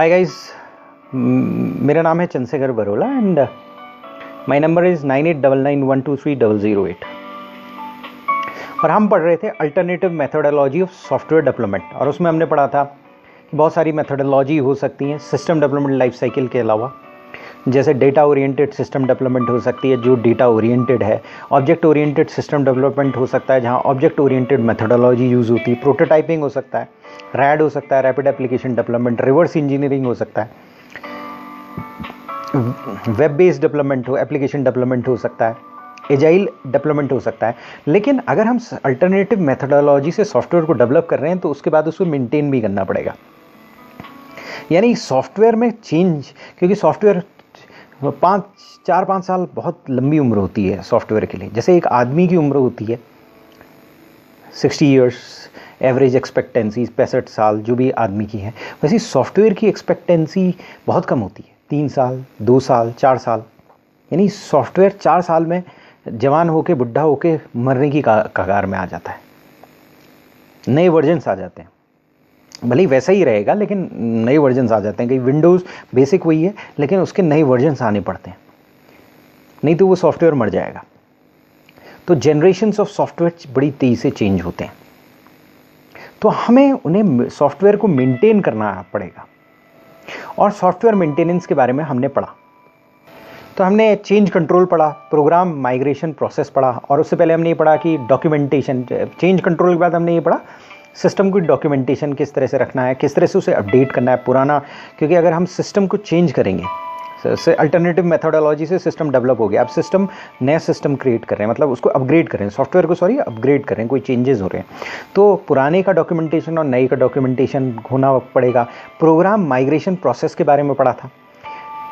Hi guys, मेरा नाम है चंद्रशेखर बरोला एंड माय नंबर इज़ 9899123008 और हम पढ़ रहे थे alternative methodology of software development. और उसमें हमने पढ़ा था कि बहुत सारी मेथोडोलॉजी हो सकती हैं सिस्टम डेवलपमेंट लाइफ साइकिल के अलावा। जैसे डेटा ओरिएंटेड सिस्टम डेवलपमेंट हो सकती है जो डेटा ओरिएंटेड है, ऑब्जेक्ट ओरिएंटेड सिस्टम डेवलपमेंट हो सकता है जहाँ ऑब्जेक्ट ओरिएंटेड मेथोडोलॉजी यूज़ होती है, प्रोटोटाइपिंग हो सकता है, रैड हो सकता है, rapid application development, reverse engineering हो सकता है, वेब बेस्ड डेवलपमेंट हो, एप्लीकेशन डेवलपमेंट हो सकता है, एजाइल डेवलपमेंट हो सकता है। लेकिन अगर हम अल्टरनेटिव मेथोडोलॉजी से सॉफ्टवेयर को डेवलप कर रहे हैं तो उसके बाद उसको मेंटेन भी करना पड़ेगा। यानी सॉफ्टवेयर में चेंज, क्योंकि सॉफ्टवेयर 4-5 साल बहुत लंबी उम्र होती है सॉफ्टवेयर के लिए। जैसे एक आदमी की उम्र होती है 60 ईयर्स, एवरेज एक्सपेक्टेंसी 65 साल जो भी आदमी की है, वैसे सॉफ्टवेयर की एक्सपेक्टेंसी बहुत कम होती है, 3 साल, 2 साल, 4 साल। यानी सॉफ्टवेयर 4 साल में जवान होके बुढ़ा होके मरने की कगार में आ जाता है, नए वर्जन्स आ जाते हैं। भले ही वैसा ही रहेगा लेकिन नए वर्जन्स आ जाते हैं। कहीं विंडोज़ बेसिक वही है लेकिन उसके नए वर्जन्स आने पड़ते हैं, नहीं तो वो सॉफ्टवेयर मर जाएगा। तो जनरेशन्स ऑफ सॉफ्टवेयर बड़ी तेज़ी से चेंज होते हैं, तो हमें उन्हें सॉफ्टवेयर को मेंटेन करना पड़ेगा। और सॉफ्टवेयर मेंटेनेंस के बारे में हमने पढ़ा, तो हमने चेंज कंट्रोल पढ़ा, प्रोग्राम माइग्रेशन प्रोसेस पढ़ा, और उससे पहले हमने ये पढ़ा कि डॉक्यूमेंटेशन। चेंज कंट्रोल के बाद हमने ये पढ़ा सिस्टम की डॉक्यूमेंटेशन किस तरह से रखना है, किस तरह से उसे अपडेट करना है पुराना। क्योंकि अगर हम सिस्टम को चेंज करेंगे, अल्टरनेटिव मेथोडोलॉजी से सिस्टम डेवलप हो गया, अब सिस्टम नया सिस्टम क्रिएट कर रहे हैं, मतलब उसको अपग्रेड कर रहे हैं, सॉफ्टवेयर को अपग्रेड कर रहे हैं, कोई चेंजेस हो रहे हैं, तो पुराने का डॉक्यूमेंटेशन और नए का डॉक्यूमेंटेशन होना पड़ेगा। प्रोग्राम माइग्रेशन प्रोसेस के बारे में पढ़ा था।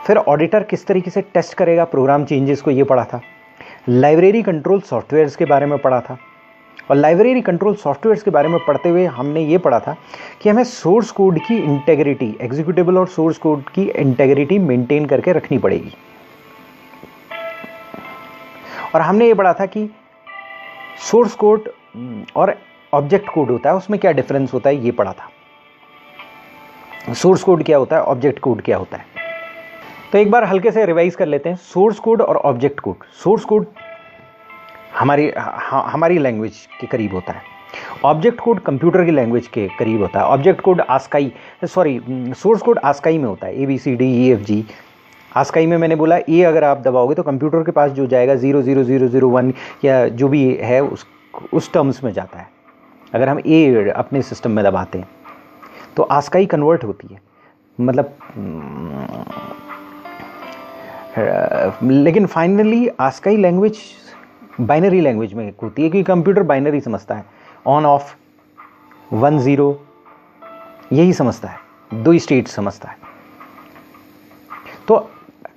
फिर ऑडिटर किस तरीके से टेस्ट करेगा प्रोग्राम चेंजेस को, ये पढ़ा था। लाइब्रेरी कंट्रोल सॉफ्टवेयर्स के बारे में पढ़ा था। और लाइब्रेरी कंट्रोल सॉफ्टवेयर्स के बारे में पढ़ते हुए हमने ये पढ़ा था कि हमें सोर्स कोड की इंटेग्रिटी, एग्जीक्यूटेबल और सोर्स कोड की इंटेग्रिटी मेंटेन करके रखनी पड़ेगी। और हमने ये पढ़ा था कि सोर्स कोड और ऑब्जेक्ट कोड होता है, उसमें क्या डिफरेंस होता है, ये पढ़ा था। सोर्स कोड क्या होता है, ऑब्जेक्ट कोड क्या होता है। तो एक बार हल्के से रिवाइज कर लेते हैं। सोर्स कोड और ऑब्जेक्ट कोड। सोर्स कोड हमारी लैंग्वेज के करीब होता है, ऑब्जेक्ट कोड कंप्यूटर की लैंग्वेज के करीब होता है। Object code source code ASCII में होता है, ABCDEFG। आस्काई में मैंने बोला ए अगर आप दबाओगे तो कंप्यूटर के पास जो जाएगा 00001 या जो भी है उस टर्म्स में जाता है। अगर हम ए अपने सिस्टम में दबाते हैं तो आस्काई कन्वर्ट होती है, मतलब लेकिन finally ASCII language binary language में होती है, क्योंकि कंप्यूटर बाइनरी समझता है, ऑन ऑफ 1-0 यही समझता है, 2 स्टेट समझता है। तो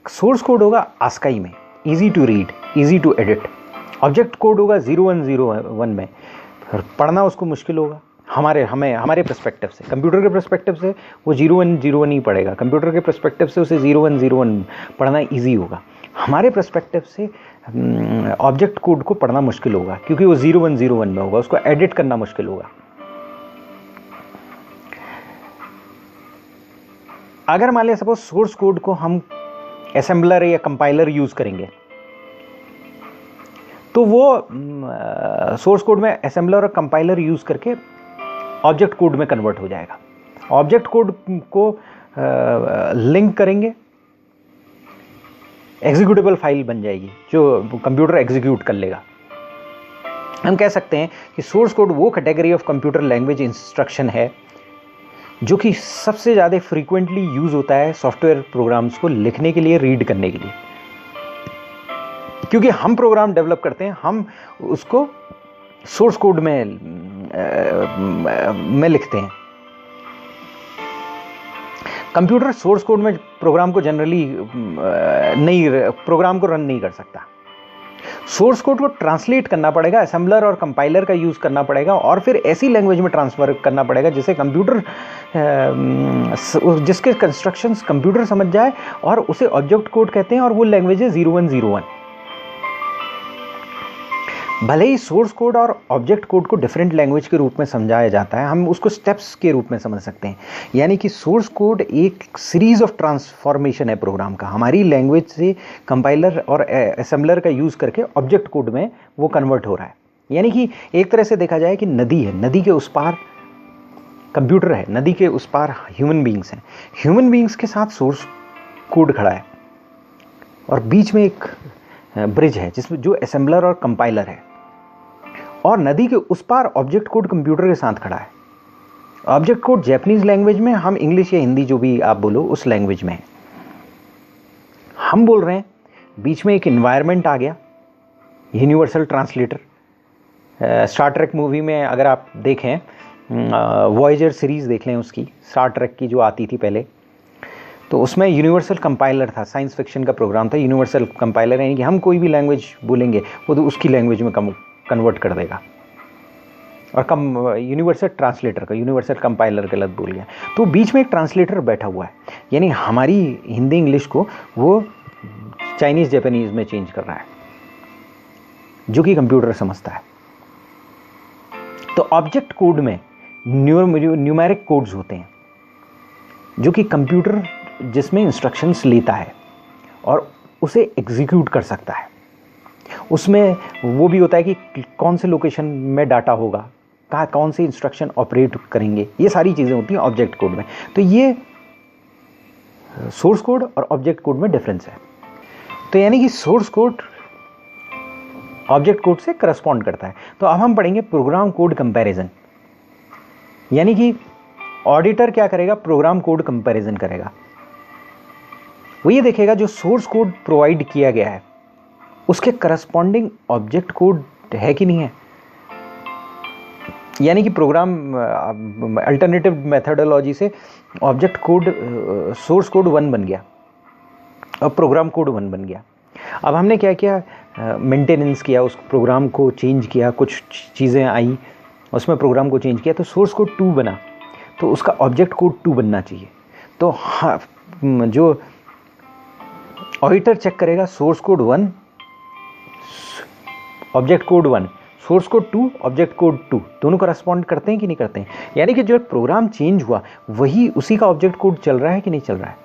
सोर्स कोड होगा आस्काई में, easy to read, easy to edit. Object code होगा 0101 में, पढ़ना उसको मुश्किल होगा हमारे पर्सपेक्टिव से। कंप्यूटर के पर्सपेक्टिव से वो 0101 ही पढ़ेगा, कंप्यूटर के पर्सपेक्टिव से उसे 0101 पढ़ना इजी होगा। हमारे पर्सपेक्टिव से ऑब्जेक्ट कोड को पढ़ना मुश्किल होगा क्योंकि वो 0101 में होगा, उसको एडिट करना मुश्किल होगा। अगर मान लिया सपोज सोर्स कोड को हम असेंबलर या कंपाइलर यूज करेंगे तो वो सोर्स कोड में असेंबलर और कंपाइलर यूज करके ऑब्जेक्ट कोड में कन्वर्ट हो जाएगा। ऑब्जेक्ट कोड को लिंक करेंगे, एग्जीक्यूटेबल फाइल बन जाएगी जो कंप्यूटर एग्जीक्यूट कर लेगा। हम कह सकते हैं कि सोर्स कोड वो category of computer language instruction है जो कि सबसे ज़्यादा फ्रीक्वेंटली यूज़ होता है सॉफ्टवेयर प्रोग्राम्स को लिखने के लिए, रीड करने के लिए। क्योंकि हम प्रोग्राम डेवलप करते हैं, हम उसको सोर्स कोड में लिखते हैं। कंप्यूटर सोर्स कोड में प्रोग्राम को जनरली प्रोग्राम को रन नहीं कर सकता। सोर्स कोड को ट्रांसलेट करना पड़ेगा, असेंबलर और कंपाइलर का यूज़ करना पड़ेगा और फिर ऐसी लैंग्वेज में ट्रांसफर करना पड़ेगा जिसे कंप्यूटर जिसके कंस्ट्रक्शंस कंप्यूटर समझ जाए, और उसे ऑब्जेक्ट कोड कहते हैं और वो लैंग्वेज है 0101। भले ही सोर्स कोड और ऑब्जेक्ट कोड को डिफरेंट लैंग्वेज के रूप में समझाया जाता है, हम उसको स्टेप्स के रूप में समझ सकते हैं। यानी कि सोर्स कोड एक सीरीज ऑफ ट्रांसफॉर्मेशन है प्रोग्राम का, हमारी लैंग्वेज से कंपाइलर और असेंबलर का यूज़ करके ऑब्जेक्ट कोड में वो कन्वर्ट हो रहा है। यानी कि एक तरह से देखा जाए कि नदी है, नदी के उस पार कंप्यूटर है, नदी के उस पार ह्यूमन बींग्स हैं, ह्यूमन बींग्स के साथ सोर्स कोड खड़ा है और बीच में एक ब्रिज है जिसमें जो असेंबलर और कंपाइलर है, और नदी के उस पार ऑब्जेक्ट कोड कंप्यूटर के साथ खड़ा है। ऑब्जेक्ट कोड जापानीज लैंग्वेज में, हम इंग्लिश या हिंदी जो भी आप बोलो उस लैंग्वेज में है। हम बोल रहे हैं, बीच में एक एनवायरनमेंट आ गया, universal translator. Star Trek movie में अगर आप देखें, वॉयेजर सीरीज देख लें उसकी, स्टार ट्रेक की जो आती थी पहले, तो उसमें यूनिवर्सल कंपाइलर था, साइंस फिक्शन का प्रोग्राम था। यूनिवर्सल कंपाइलर यानी कि हम कोई भी लैंग्वेज बोलेंगे वो तो उसकी लैंग्वेज में कन्वर्ट कर देगा। और यूनिवर्सल ट्रांसलेटर का, यूनिवर्सल कंपाइलर गलत बोल गया, तो बीच में एक ट्रांसलेटर बैठा हुआ है, यानी हमारी हिंदी इंग्लिश को वो चाइनीज़ जापानीज़ में चेंज कर रहा है, जो कि कंप्यूटर समझता है। तो ऑब्जेक्ट कोड में न्यूमेरिक कोड्स होते हैं, जो कि कंप्यूटर जिसमें इंस्ट्रक्शंस लेता है और उसे एग्जीक्यूट कर सकता है। उसमें वो भी होता है कि कौन से लोकेशन में डाटा होगा, कहाँ कौन से इंस्ट्रक्शन ऑपरेट करेंगे, ये सारी चीज़ें होती हैं ऑब्जेक्ट कोड में। तो ये सोर्स कोड और ऑब्जेक्ट कोड में डिफरेंस है। तो यानी कि सोर्स कोड ऑब्जेक्ट कोड से करस्पॉन्ड करता है। तो अब हम पढ़ेंगे प्रोग्राम कोड कंपैरिजन। यानी कि ऑडिटर क्या करेगा, प्रोग्राम कोड कंपैरिजन करेगा। वो ये देखेगा जो सोर्स कोड प्रोवाइड किया गया है उसके करस्पॉन्डिंग ऑब्जेक्ट कोड है कि नहीं है। यानी कि प्रोग्राम अल्टरनेटिव मेथडोलॉजी से ऑब्जेक्ट कोड सोर्स कोड 1 बन गया और प्रोग्राम कोड 1 बन गया। अब हमने क्या किया, मेंटेनेंस किया, उस प्रोग्राम को चेंज किया, कुछ चीज़ें आई उसमें प्रोग्राम को चेंज किया, तो सोर्स कोड 2 बना, तो उसका ऑब्जेक्ट कोड 2 बनना चाहिए। तो हाँ, जो ऑडिटर चेक करेगा source code 1 object code 1, source code 2 object code 2, दोनों करस्पॉन्ड करते हैं कि नहीं करते हैं। यानी कि जो प्रोग्राम चेंज हुआ वही उसी का ऑब्जेक्ट कोड चल रहा है कि नहीं चल रहा है।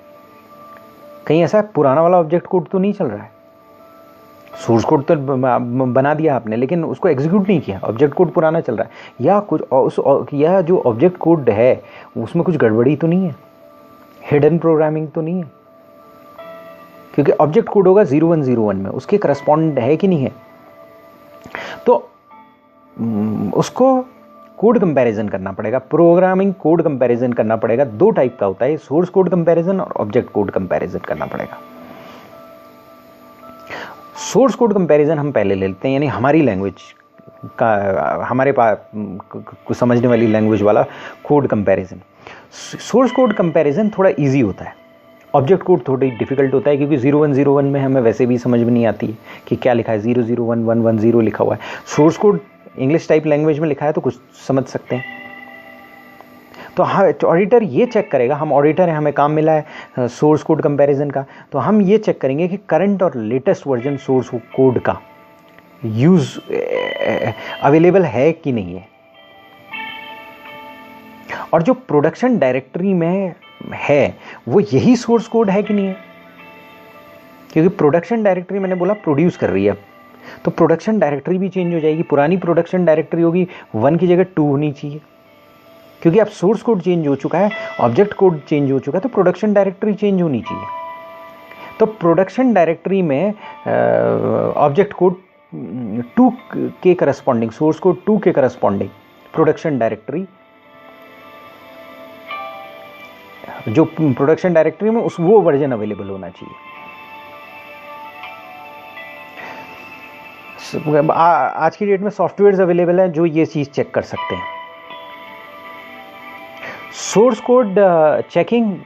कहीं ऐसा पुराना वाला ऑब्जेक्ट कोड तो नहीं चल रहा है। सोर्स कोड तो बना दिया आपने लेकिन उसको एग्जीक्यूट नहीं किया, ऑब्जेक्ट कोड पुराना चल रहा है। या कुछ या जो ऑब्जेक्ट कोड है उसमें कुछ गड़बड़ी तो नहीं है, हिडन प्रोग्रामिंग तो नहीं है, क्योंकि ऑब्जेक्ट कोड होगा 0101 में, उसके करस्पॉन्ड है कि नहीं है। तो उसको कोड कंपैरिजन करना पड़ेगा, प्रोग्रामिंग कोड कंपैरिजन करना पड़ेगा। 2 टाइप का होता है, सोर्स कोड कंपैरिजन और ऑब्जेक्ट कोड कंपैरिजन करना पड़ेगा। सोर्स कोड कंपैरिजन हम पहले ले लेते हैं, यानी हमारी लैंग्वेज का, हमारे पास कुछ समझने वाली लैंग्वेज वाला code comparison. Source code comparison थोड़ा इजी होता है, ऑब्जेक्ट कोड थोड़ी डिफिकल्ट होता है, क्योंकि 0101 में हमें वैसे भी समझ में नहीं आती है कि क्या लिखा है, 001110 लिखा हुआ है। Source code English type language में लिखा है तो कुछ समझ सकते हैं। तो हाँ, ऑडिटर ये चेक करेगा, हम ऑडिटर हैं, हमें काम मिला है सोर्स कोड कंपैरिजन का, तो हम ये चेक करेंगे कि करंट और लेटेस्ट वर्जन सोर्स कोड का यूज अवेलेबल है कि नहीं है, और जो प्रोडक्शन डायरेक्टरी में है वो यही सोर्स कोड है कि नहीं है। क्योंकि प्रोडक्शन डायरेक्टरी मैंने बोला प्रोड्यूस कर रही है, तो प्रोडक्शन डायरेक्टरी भी चेंज हो जाएगी। पुरानी प्रोडक्शन डायरेक्टरी होगी 1 की जगह 2 होनी चाहिए, क्योंकि अब सोर्स कोड चेंज हो चुका है, ऑब्जेक्ट कोड चेंज हो चुका है, तो प्रोडक्शन डायरेक्टरी चेंज होनी चाहिए। तो प्रोडक्शन डायरेक्टरी में ऑब्जेक्ट कोड 2 के करस्पॉन्डिंग, सोर्स कोड 2 के करस्पॉन्डिंग प्रोडक्शन डायरेक्टरी, जो प्रोडक्शन डायरेक्टरी में उस वो वर्जन अवेलेबल होना चाहिए। आज की डेट में सॉफ्टवेयर्स अवेलेबल हैं जो ये चीज़ चेक कर सकते हैं। सोर्स कोड चेकिंग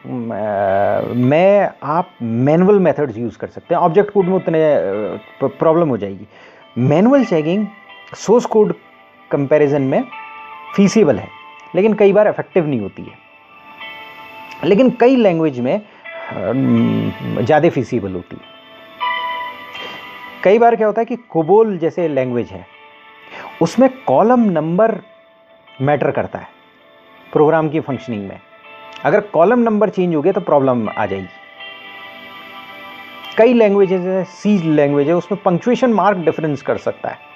में आप मैनुअल मेथड्स यूज़ कर सकते हैं, ऑब्जेक्ट कोड में उतने प्रॉब्लम हो जाएगी। Manual checking source code comparison में फीसिबल है, लेकिन कई बार इफेक्टिव नहीं होती है, लेकिन कई लैंग्वेज में ज़्यादा फीसिबल होती है। कई बार क्या होता है कि कोबोल जैसे लैंग्वेज है, उसमें कॉलम नंबर मैटर करता है प्रोग्राम की फंक्शनिंग में। अगर कॉलम नंबर चेंज हो गया तो प्रॉब्लम आ जाएगी। कई लैंग्वेजेस है, सी लैंग्वेज है, उसमें पंक्चुएशन मार्क डिफरेंस कर सकता है।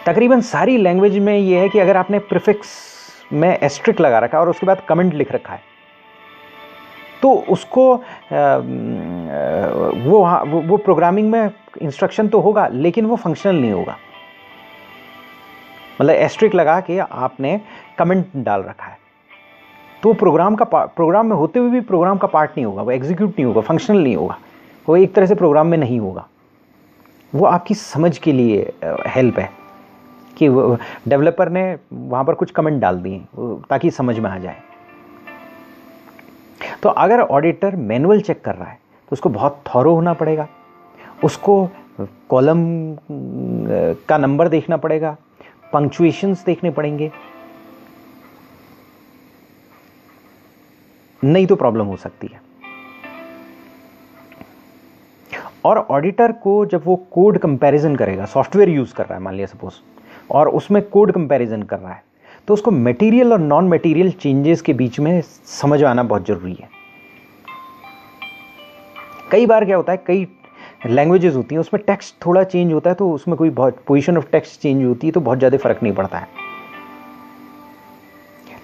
तकरीबन सारी लैंग्वेज में ये है कि अगर आपने प्रीफिक्स में एस्ट्रिक लगा रखा है और उसके बाद कमेंट लिख रखा है तो उसको वो प्रोग्रामिंग में इंस्ट्रक्शन तो होगा लेकिन वो फंक्शनल नहीं होगा। मतलब एस्ट्रिक लगा के आपने कमेंट डाल रखा है तो प्रोग्राम में होते हुए भी प्रोग्राम का पार्ट नहीं होगा, वो एग्जीक्यूट नहीं होगा, फंक्शनल नहीं होगा, वो एक तरह से प्रोग्राम में नहीं होगा। वो आपकी समझ के लिए हेल्प है कि डेवलपर ने वहाँ पर कुछ कमेंट डाल दिए ताकि समझ में आ जाए। तो अगर ऑडिटर मैनुअल चेक कर रहा है तो उसको बहुत थॉरो होना पड़ेगा, उसको कॉलम का नंबर देखना पड़ेगा, पंक्चुएशंस देखने पड़ेंगे, नहीं तो प्रॉब्लम हो सकती है। और ऑडिटर को जब वो कोड कंपैरिजन करेगा, सॉफ्टवेयर यूज कर रहा है मान लिया सपोज, और उसमें कोड कंपैरिजन कर रहा है तो उसको मटेरियल और नॉन मटेरियल चेंजेस के बीच में समझ आना बहुत जरूरी है। कई बार क्या होता है, कई लैंग्वेजेस होती हैं उसमें टेक्स्ट थोड़ा चेंज होता है तो उसमें कोई बहुत पोजीशन ऑफ टेक्स्ट चेंज होती है तो बहुत ज़्यादा फर्क नहीं पड़ता है।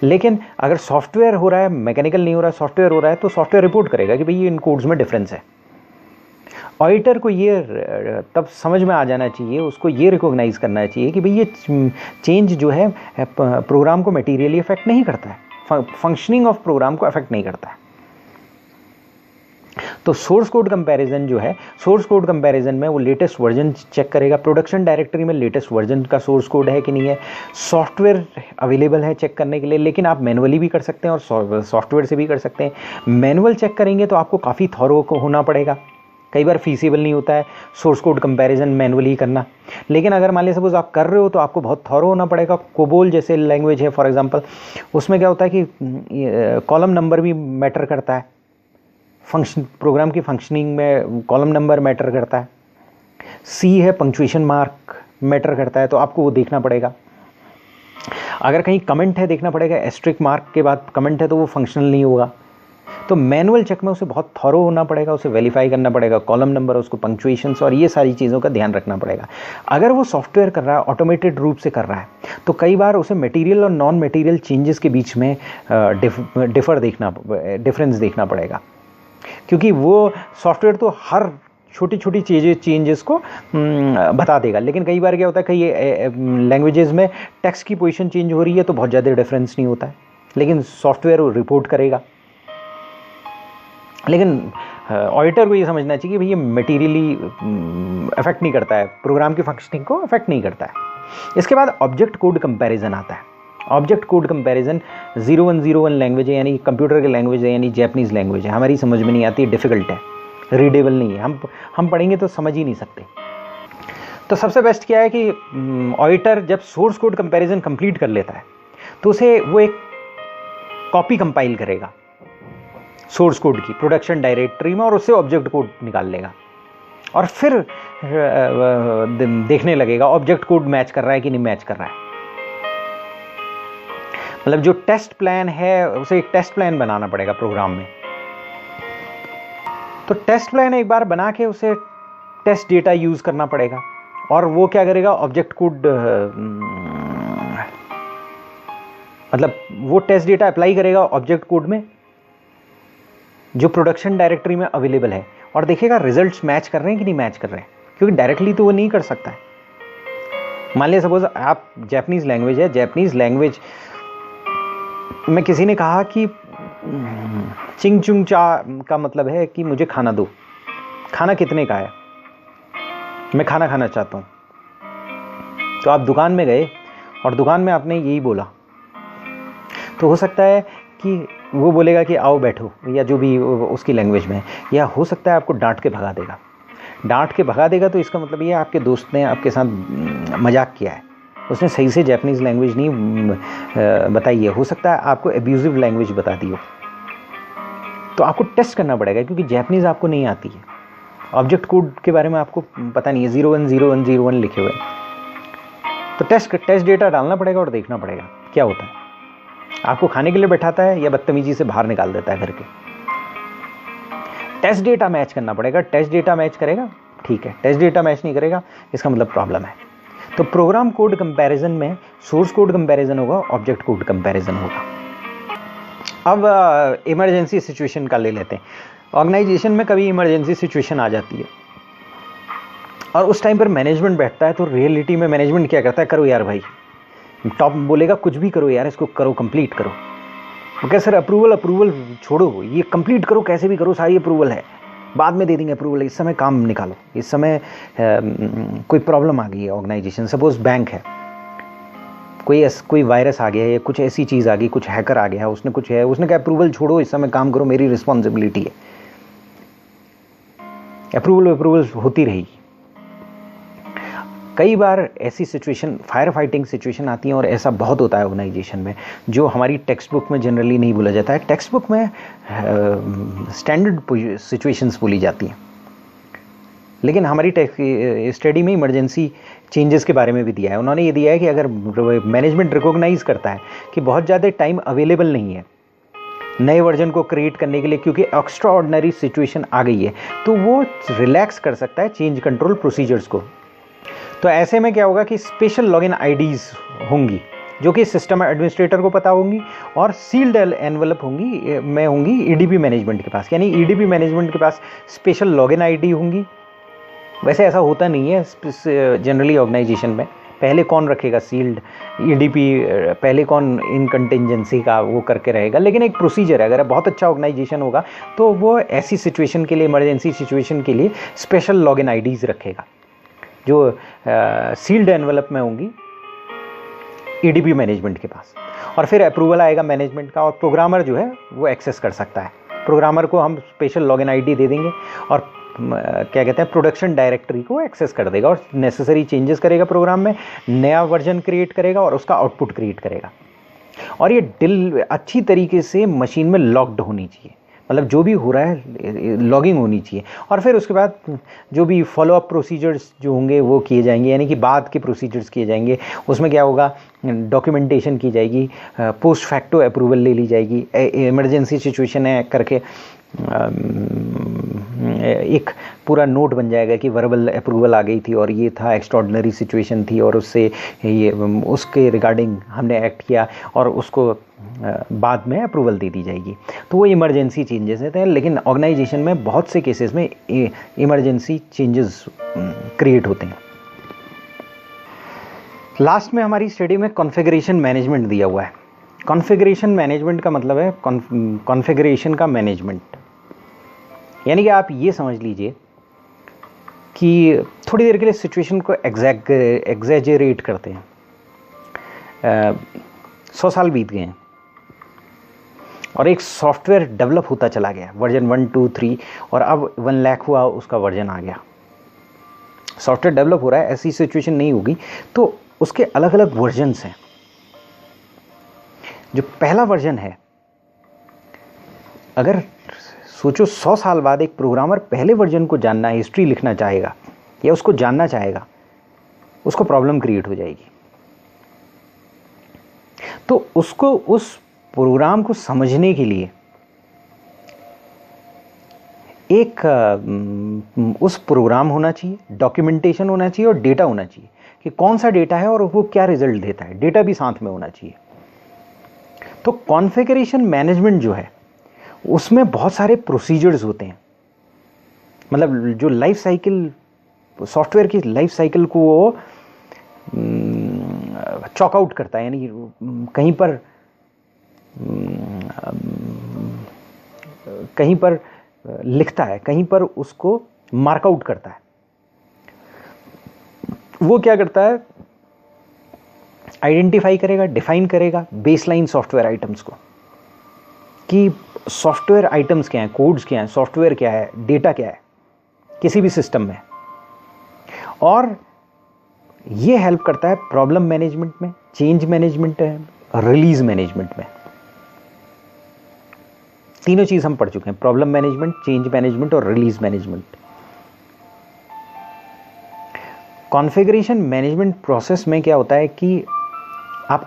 लेकिन अगर सॉफ्टवेयर हो रहा है, मैकेनिकल नहीं हो रहा है, सॉफ्टवेयर हो रहा है तो सॉफ्टवेयर रिपोर्ट करेगा कि भाई ये इन कोड्स में डिफरेंस है। ऑडिटर को ये तब समझ में आ जाना चाहिए, उसको ये रिकॉग्नाइज करना चाहिए कि भाई ये चेंज जो है प्रोग्राम को मटेरियली अफेक्ट नहीं करता है, फंक्शनिंग ऑफ प्रोग्राम को अफेक्ट नहीं करता है। तो सोर्स कोड कंपैरिजन जो है, सोर्स कोड कंपैरिजन में वो लेटेस्ट वर्जन चेक करेगा, प्रोडक्शन डायरेक्टरी में लेटेस्ट वर्जन का सोर्स कोड है कि नहीं है, सॉफ्टवेयर अवेलेबल है चेक करने के लिए। लेकिन आप मैनुअली भी कर सकते हैं और सॉफ्टवेयर से भी कर सकते हैं। मैनुअल चेक करेंगे तो आपको काफ़ी थॉरो होना पड़ेगा, कई बार फीसिबल नहीं होता है सोर्स कोड कंपैरिजन मैनुअली करना। लेकिन अगर मान लीजिए सपोज आप कर रहे हो तो आपको बहुत थॉरो होना पड़ेगा। कोबोल जैसे लैंग्वेज है फॉर एग्जांपल, उसमें क्या होता है कि कॉलम नंबर भी मैटर करता है, फंक्शन प्रोग्राम की फंक्शनिंग में कॉलम नंबर मैटर करता है। सी है, पंक्चुएशन मार्क मैटर करता है, तो आपको वो देखना पड़ेगा। अगर कहीं कमेंट है देखना पड़ेगा, एस्ट्रिक मार्क के बाद कमेंट है तो वो फंक्शनल नहीं होगा। तो मैनुअल चेक में उसे बहुत थॉरो होना पड़ेगा, उसे वेरीफाई करना पड़ेगा, कॉलम नंबर, उसको पंक्चुएशंस और ये सारी चीज़ों का ध्यान रखना पड़ेगा। अगर वो सॉफ्टवेयर कर रहा है, ऑटोमेटेड रूप से कर रहा है, तो कई बार उसे मटेरियल और नॉन मटेरियल चेंजेस के बीच में डिफरेंस देखना पड़ेगा, क्योंकि वो सॉफ्टवेयर तो हर छोटी छोटी चेंजेस को बता देगा। लेकिन कई बार क्या होता है, कई लैंग्वेजेस में टेक्स्ट की पोजीशन चेंज हो रही है तो बहुत ज़्यादा डिफरेंस नहीं होता है, लेकिन सॉफ्टवेयर रिपोर्ट करेगा। लेकिन ऑडिटर को ये समझना चाहिए कि भाई ये मटेरियली अफेक्ट नहीं करता है, प्रोग्राम की फंक्शनिंग को अफेक्ट नहीं करता है। इसके बाद ऑब्जेक्ट कोड कंपैरिजन आता है। ऑब्जेक्ट कोड कंपैरिजन 0101 लैंग्वेज है, यानी कंप्यूटर की लैंग्वेज है, यानी जैपनीज़ लैंग्वेज है, हमारी समझ में नहीं आती, डिफ़िकल्ट है, रीडेबल नहीं है, हम पढ़ेंगे तो समझ ही नहीं सकते। तो सबसे बेस्ट क्या है कि ऑडिटर जब सोर्स कोड कंपैरिजन कंप्लीट कर लेता है तो उसे वो एक कॉपी कंपाइल करेगा सोर्स कोड की प्रोडक्शन डायरेक्टरी में और उससे ऑब्जेक्ट कोड निकाल लेगा और फिर देखने लगेगा ऑब्जेक्ट कोड मैच कर रहा है कि नहीं मैच कर रहा है। मतलब जो टेस्ट प्लान है उसे एक टेस्ट प्लान बनाना पड़ेगा प्रोग्राम में। तो टेस्ट प्लान एक बार बना के उसे टेस्ट डेटा यूज करना पड़ेगा और वो क्या करेगा, ऑब्जेक्ट कोड मतलब वो टेस्ट डेटा अप्लाई करेगा ऑब्जेक्ट कोड में जो प्रोडक्शन डायरेक्टरी में अवेलेबल है और देखेगा रिजल्ट्स मैच कर रहे हैं कि नहीं मैच कर रहे हैं, क्योंकि डायरेक्टली तो वो नहीं कर सकता है। मान लिया सपोज आप जैपनीज लैंग्वेज है, जैपनीज लैंग्वेज में किसी ने कहा कि चिंग चुंग चा का मतलब है कि मुझे खाना दो, खाना कितने का है, मैं खाना खाना चाहता हूँ। तो आप दुकान में गए और दुकान में आपने यही बोला, तो हो सकता है कि वो बोलेगा कि आओ बैठो, या जो भी उसकी लैंग्वेज में है, या हो सकता है आपको डांट के भगा देगा। डांट के भगा देगा तो इसका मतलब ये आपके दोस्त ने आपके साथ मजाक किया है, उसने सही से जैपनीज़ लैंग्वेज नहीं बताई है, हो सकता है आपको एब्यूजिव लैंग्वेज बता दी हो। तो आपको टेस्ट करना पड़ेगा क्योंकि जैपनीज़ आपको नहीं आती है, ऑब्जेक्ट कोड के बारे में आपको पता नहीं है, 010101 लिखे हुए। तो टेस्ट डेटा डालना पड़ेगा और देखना पड़ेगा क्या होता है। आपको खाने के लिए बैठाता है या बदतमीजी से बाहर निकाल देता है घर के। टेस्ट डेटा मैच करना पड़ेगा। टेस्ट डेटा मैच करेगा, ठीक है। टेस्ट डेटा मैच नहीं करेगा, इसका मतलब प्रॉब्लम है। तो प्रोग्राम कोड कंपैरिजन में सोर्स कोड कंपैरिजन होगा, ऑब्जेक्ट कोड कंपैरिजन होगा। अब इमरजेंसी सिचुएशन का ले लेते हैं। ऑर्गेनाइजेशन में कभी इमरजेंसी सिचुएशन आ जाती है और उस टाइम पर मैनेजमेंट बैठता है, तो रियलिटी में मैनेजमेंट क्या करता है, करो यार भाई, टॉप बोलेगा कुछ भी करो यार, इसको करो, कंप्लीट करो। वो क्या सर, अप्रूवल छोड़ो, ये कंप्लीट करो, कैसे भी करो, सारी अप्रूवल है, बाद में दे देंगे अप्रूवल, इस समय काम निकालो। इस समय कोई प्रॉब्लम आ गई है ऑर्गेनाइजेशन, सपोज बैंक है, कोई वायरस आ गया है, कुछ ऐसी चीज़ आ गई, कुछ हैकर आ गया है, उसने कहा अप्रूवल छोड़ो, इस समय काम करो, मेरी रिस्पॉन्सिबिलिटी है। अप्रूवल होती रहेगी। कई बार ऐसी सिचुएशन, फायर फाइटिंग सिचुएशन आती है और ऐसा बहुत होता है ऑर्गेनाइजेशन में, जो हमारी टेक्स्ट बुक में जनरली नहीं बोला जाता है। टेक्स्ट बुक में स्टैंडर्ड सिचुएशंस बोली जाती हैं, लेकिन हमारी स्टडी में इमरजेंसी चेंजेस के बारे में भी दिया है। उन्होंने ये दिया है कि अगर मैनेजमेंट रिकॉग्नाइज करता है कि बहुत ज़्यादा टाइम अवेलेबल नहीं है नए वर्जन को क्रिएट करने के लिए, क्योंकि एक्स्ट्रा ऑर्डिनरी सिचुएशन आ गई है, तो वो रिलैक्स कर सकता है चेंज कंट्रोल प्रोसीजर्स को। तो ऐसे में क्या होगा कि स्पेशल लॉगिन आईडीज़ होंगी जो कि सिस्टम एडमिनिस्ट्रेटर को पता होंगी और सील्ड एनवेलप होंगी ईडीपी मैनेजमेंट के पास। यानी ईडीपी मैनेजमेंट के पास स्पेशल लॉगिन आईडी होंगी। वैसे ऐसा होता नहीं है जनरली ऑर्गेनाइजेशन में, पहले कौन रखेगा सील्ड ईडीपी, पहले कौन इन कंटिजेंसी का वो करके रहेगा, लेकिन एक प्रोसीजर है। अगर बहुत अच्छा ऑर्गेनाइजेशन होगा तो वो ऐसी सिचुएशन के लिए, इमरजेंसी सिचुएशन के लिए स्पेशल लॉगिन आईडीज़ रखेगा जो सील्ड एनवेलप में होंगी ईडीपी मैनेजमेंट के पास। और फिर अप्रूवल आएगा मैनेजमेंट का और प्रोग्रामर जो है वो एक्सेस कर सकता है। प्रोग्रामर को हम स्पेशल लॉगिन आईडी दे देंगे और क्या कहते हैं, प्रोडक्शन डायरेक्टरी को एक्सेस कर देगा और नेसेसरी चेंजेस करेगा प्रोग्राम में, नया वर्जन क्रिएट करेगा और उसका आउटपुट क्रिएट करेगा। और ये डिल अच्छी तरीके से मशीन में लॉक्ड होनी चाहिए, मतलब जो भी हो रहा है लॉगिंग होनी चाहिए। और फिर उसके बाद जो भी फॉलोअप प्रोसीजर्स जो होंगे वो किए जाएंगे, यानी कि बाद के प्रोसीजर्स किए जाएंगे। उसमें क्या होगा, डॉक्यूमेंटेशन की जाएगी, पोस्ट फैक्टो अप्रूवल ले ली जाएगी। इमरजेंसी सिचुएशन है करके एक पूरा नोट बन जाएगा कि वर्बल अप्रूवल आ गई थी और ये था, एक्स्ट्राऑर्डिनरी सिचुएशन थी और उसके रिगार्डिंग हमने एक्ट किया और उसको बाद में अप्रूवल दे दी जाएगी। तो वो इमरजेंसी चेंजेस होते हैं। लेकिन ऑर्गेनाइजेशन में बहुत से केसेस में इमरजेंसी चेंजेस क्रिएट होते हैं। लास्ट में हमारी स्टडी में कॉन्फ़िगरेशन मैनेजमेंट दिया हुआ है। कॉन्फ़िगरेशन मैनेजमेंट का मतलब है कॉन्फ़िगरेशन का मैनेजमेंट, यानी कि आप ये समझ लीजिए कि थोड़ी देर के लिए सिचुएशन को एग्जैजरेट करते हैं। 100 साल बीत गए हैं और एक सॉफ्टवेयर डेवलप होता चला गया, वर्जन 1, 2, 3 और अब 1 लाख हुआ, उसका वर्जन आ गया। सॉफ्टवेयर डेवलप हो रहा है, ऐसी सिचुएशन नहीं होगी तो उसके अलग अलग वर्जन्स हैं। जो पहला वर्जन है, अगर सोचो 100 साल बाद एक प्रोग्रामर पहले वर्जन को जानना, हिस्ट्री लिखना चाहेगा या उसको जानना चाहेगा, उसको प्रॉब्लम क्रिएट हो जाएगी। तो उसको उस प्रोग्राम को समझने के लिए एक उस प्रोग्राम होना चाहिए, डॉक्यूमेंटेशन होना चाहिए और डेटा होना चाहिए कि कौन सा डेटा है और वो क्या रिजल्ट देता है। डेटा भी साथ में होना चाहिए। तो कॉन्फ़िगरेशन मैनेजमेंट जो है उसमें बहुत सारे प्रोसीजर्स होते हैं, मतलब जो लाइफ साइकिल, सॉफ्टवेयर की लाइफ साइकिल को वो चॉक आउट करता है, यानी कहीं पर लिखता है, कहीं पर उसको मार्कआउट करता है। वो क्या करता है, आइडेंटिफाई करेगा, डिफाइन करेगा बेसलाइन सॉफ्टवेयर आइटम्स को, कि सॉफ्टवेयर आइटम्स क्या हैं, कोड्स क्या हैं, सॉफ्टवेयर क्या है, डेटा क्या है किसी भी सिस्टम में। और ये हेल्प करता है प्रॉब्लम मैनेजमेंट में, चेंज मैनेजमेंट है, रिलीज मैनेजमेंट में। तीनों चीज़ हम पढ़ चुके हैं, प्रॉब्लम मैनेजमेंट, चेंज मैनेजमेंट और release management. Configuration management process में क्या होता है कि आप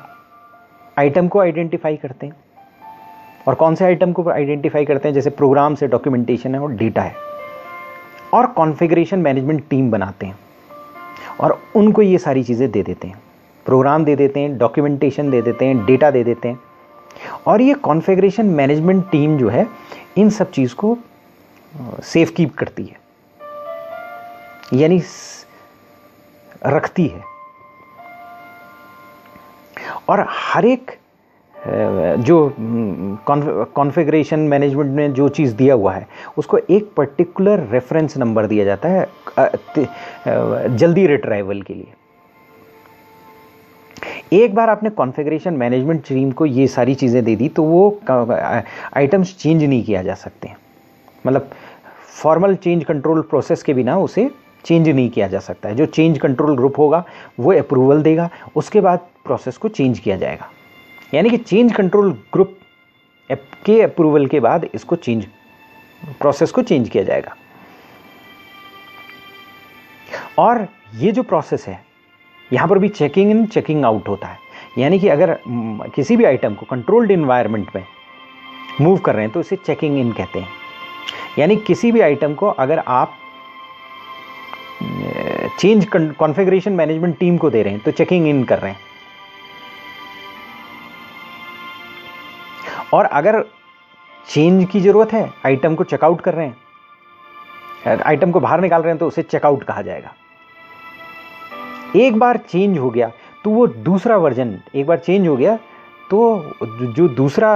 आइटम को आइडेंटिफाई करते हैं, और कौन से आइटम को आइडेंटिफाई करते हैं, जैसे प्रोग्राम से डॉक्यूमेंटेशन है और डेटा है, और कॉन्फ़िगरेशन मैनेजमेंट टीम बनाते हैं और उनको ये सारी चीज़ें दे देते हैं, प्रोग्राम दे देते हैं, डॉक्यूमेंटेशन दे देते हैं, डेटा दे देते हैं। और ये कॉन्फ़िगरेशन मैनेजमेंट टीम जो है इन सब चीज़ को सेफ कीप करती है, यानी रखती है। और हर एक जो कॉन्फ़िगरेशन मैनेजमेंट में जो चीज़ दिया हुआ है उसको एक पर्टिकुलर रेफरेंस नंबर दिया जाता है जल्दी रिट्राइवल के लिए। एक बार आपने कॉन्फ़िगरेशन मैनेजमेंट टीम को ये सारी चीज़ें दे दी तो वो आइटम्स चेंज नहीं किया जा सकते हैं, मतलब फॉर्मल चेंज कंट्रोल प्रोसेस के बिना उसे चेंज नहीं किया जा सकता है। जो चेंज कंट्रोल ग्रुप होगा वो अप्रूवल देगा, उसके बाद प्रोसेस को चेंज किया जाएगा। यानी कि चेंज कंट्रोल ग्रुप के अप्रूवल के बाद इसको प्रोसेस को चेंज किया जाएगा। और ये जो प्रोसेस है यहाँ पर भी चेकिंग इन चेकिंग आउट होता है, यानी कि अगर किसी भी आइटम को कंट्रोल्ड इन्वायरमेंट में मूव कर रहे हैं तो इसे चेकिंग इन कहते हैं। यानी किसी भी आइटम को अगर आप चेंज कॉन्फ़िगरेशन मैनेजमेंट टीम को दे रहे हैं तो चेकिंग इन कर रहे हैं, और अगर चेंज की ज़रूरत है, आइटम को चेकआउट कर रहे हैं, आइटम को बाहर निकाल रहे हैं तो उसे चेकआउट कहा जाएगा। एक बार चेंज हो गया तो वो दूसरा वर्जन, एक बार चेंज हो गया तो जो दूसरा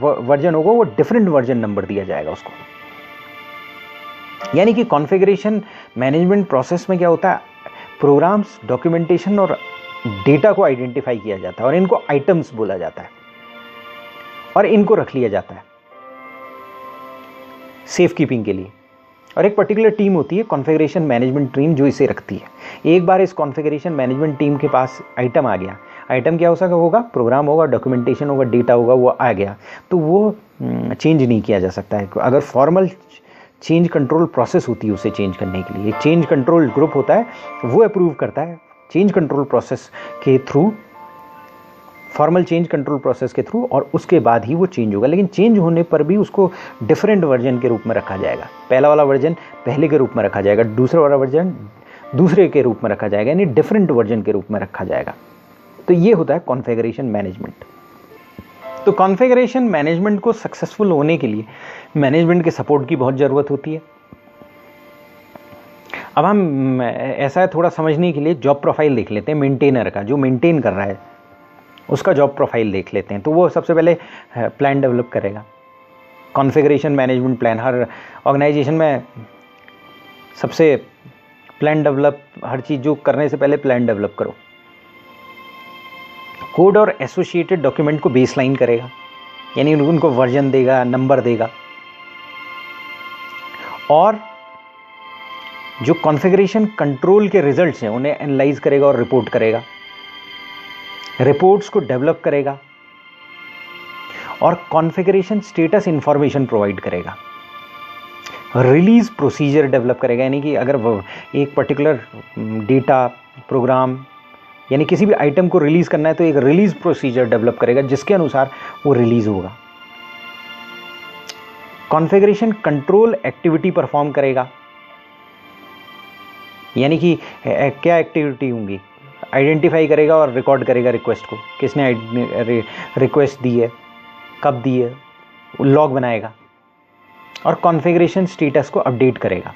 वर्जन होगा वो डिफरेंट वर्जन नंबर दिया जाएगा उसको। यानी कि कॉन्फ़िगरेशन मैनेजमेंट प्रोसेस में क्या होता है, प्रोग्राम्स, डॉक्यूमेंटेशन और डेटा को आइडेंटिफाई किया जाता है और इनको आइटम्स बोला जाता है और इनको रख लिया जाता है सेफ कीपिंग के लिए। और एक पर्टिकुलर टीम होती है कॉन्फ़िगरेशन मैनेजमेंट टीम जो इसे रखती है। एक बार इस कॉन्फ़िगरेशन मैनेजमेंट टीम के पास आइटम आ गया, आइटम क्या होगा, प्रोग्राम होगा, डॉक्यूमेंटेशन होगा, डेटा होगा, वो आ गया तो वो चेंज नहीं किया जा सकता है। अगर फॉर्मल चेंज कंट्रोल प्रोसेस होती है उसे चेंज करने के लिए, एक चेंज कंट्रोल ग्रुप होता है वो अप्रूव करता है चेंज कंट्रोल प्रोसेस के through, formal change control process के थ्रू, और उसके बाद ही वो चेंज होगा। लेकिन चेंज होने पर भी उसको डिफरेंट वर्जन के रूप में रखा जाएगा। पहला वाला वर्जन पहले के रूप में रखा जाएगा, दूसरा वाला वर्जन दूसरे के रूप में रखा जाएगा, यानी डिफरेंट वर्जन के रूप में रखा जाएगा। तो ये होता है कॉन्फ़िगरेशन मैनेजमेंट। तो कॉन्फ़िगरेशन मैनेजमेंट को सक्सेसफुल होने के लिए मैनेजमेंट के सपोर्ट की बहुत ज़रूरत होती है। अब हम ऐसा है थोड़ा समझने के लिए जॉब प्रोफाइल देख लेते हैं मेंटेनर का, जो मेंटेन कर रहा है उसका जॉब प्रोफाइल देख लेते हैं। तो वो सबसे पहले प्लान डेवलप करेगा, कॉन्फ़िगरेशन मैनेजमेंट प्लान। हर ऑर्गेनाइजेशन में सबसे प्लान डेवलप, हर चीज़ जो करने से पहले प्लान डेवलप करो। कोड और एसोसिएटेड डॉक्यूमेंट को बेसलाइन करेगा, यानी उनको वर्जन देगा, नंबर देगा, और जो कॉन्फ़िगरेशन कंट्रोल के रिजल्ट्स हैं उन्हें एनालाइज करेगा और रिपोर्ट करेगा, रिपोर्ट्स को डेवलप करेगा और कॉन्फ़िगरेशन स्टेटस इंफॉर्मेशन प्रोवाइड करेगा, रिलीज प्रोसीजर डेवलप करेगा। यानी कि अगर एक पर्टिकुलर डेटा, प्रोग्राम, यानी किसी भी आइटम को रिलीज़ करना है तो एक रिलीज़ प्रोसीजर डेवलप करेगा जिसके अनुसार वो रिलीज़ होगा। कॉन्फ़िगरेशन कंट्रोल एक्टिविटी परफॉर्म करेगा, यानी कि क्या एक्टिविटी होंगी, आइडेंटिफाई करेगा और रिकॉर्ड करेगा रिक्वेस्ट को, किसने रिक्वेस्ट दी है, कब दी है, लॉग बनाएगा, और कॉन्फ़िगरेशन स्टेटस को अपडेट करेगा।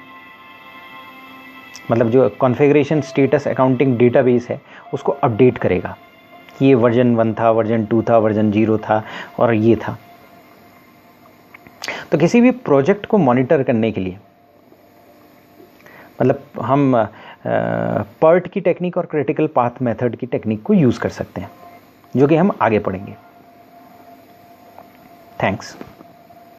मतलब जो कॉन्फ़िगरेशन स्टेटस अकाउंटिंग डेटाबेस है उसको अपडेट करेगा कि ये वर्जन 1 था, वर्जन 2 था, वर्जन 0 था और ये था। तो किसी भी प्रोजेक्ट को मॉनिटर करने के लिए मतलब हम पर्ट की टेक्निक और क्रिटिकल पाथ मेथड की टेक्निक को यूज़ कर सकते हैं, जो कि हम आगे पढ़ेंगे। थैंक्स।